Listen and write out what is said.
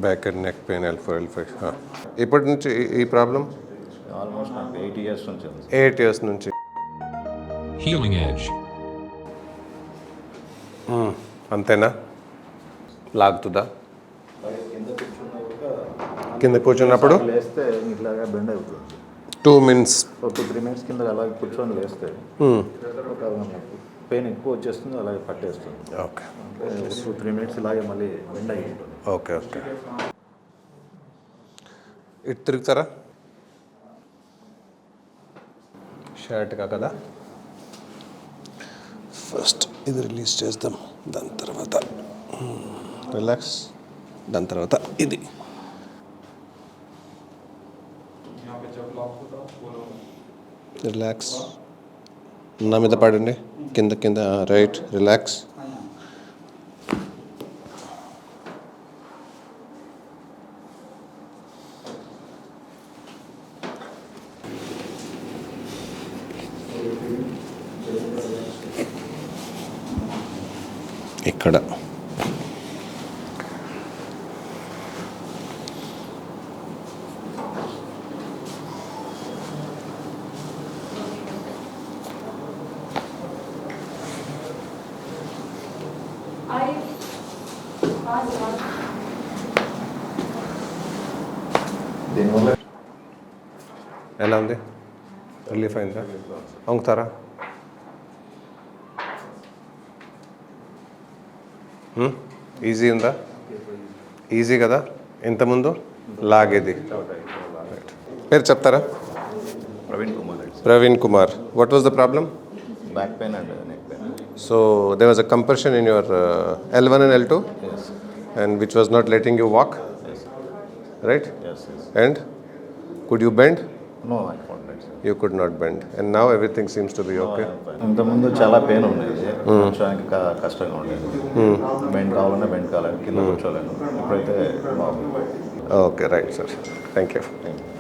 Back and neck pain L4 L5. ఇప్పటి నుంచి ఈ ప్రాబ్లం ఆల్మోస్ట్ నాకు 8 ఇయర్స్ నుంచి ఉంది. 8 ఇయర్స్ నుంచి. Healing Edge. అంతేనా? లాగుతుందా? కింద కింద కూర్చున్నప్పుడు లేస్తే ఇట్లాగా బెండ్ అవుతుంది. 2 minutes. ఒక 2-3 మినిట్స్ కింద అలాగే కూర్చొని లేస్తే ఒక పెయిన్ ఎక్కువ వచ్చేస్తుంది, అలాగే పట్టేస్తుంది. ఓకే 2-3 మినిట్స్ ఇలాగే మళ్ళీ బెండ్ అయ్యి ఉంటుంది. Okay okay. ఇటు తిరుగుతారా? షర్ట్గా కదా. ఫస్ట్ ఇది రిలీజ్ చేద్దాం, దాని తర్వాత రిలాక్స్, దాని తర్వాత ఇది. రిలాక్స్, నా మీద పడండి, కింద కింద, రైట్, రిలాక్స్. ఇక్కడ దీనివల్ల ఎలా ఉంది? రిలీఫ్ అయిందా? వంగుతారా? ఈజీ ఉందా? ఈజీ కదా. ఇంతకుముందు లాగేది. పేరు చెప్తారా? Praveen Kumar. What was the problem? Back pain and neck pain. So there was a compression in your L1 and L2, Yes. and which was not letting you walk, Yes. right? Yes. Yes. And could you bend? No, I can't bend, sir. You could not bend, and now everything seems to be okay. ఇంతకుముందు చాలా pain ఉండేది, కూర్చోడానికి కష్టంగా ఉండేది. Bend కావాలన్నా bend కావాలని కింద కూర్చోలేను. ఇప్పుడైతే బాగుంది. Okay, right, sir. Thank you. Thank you.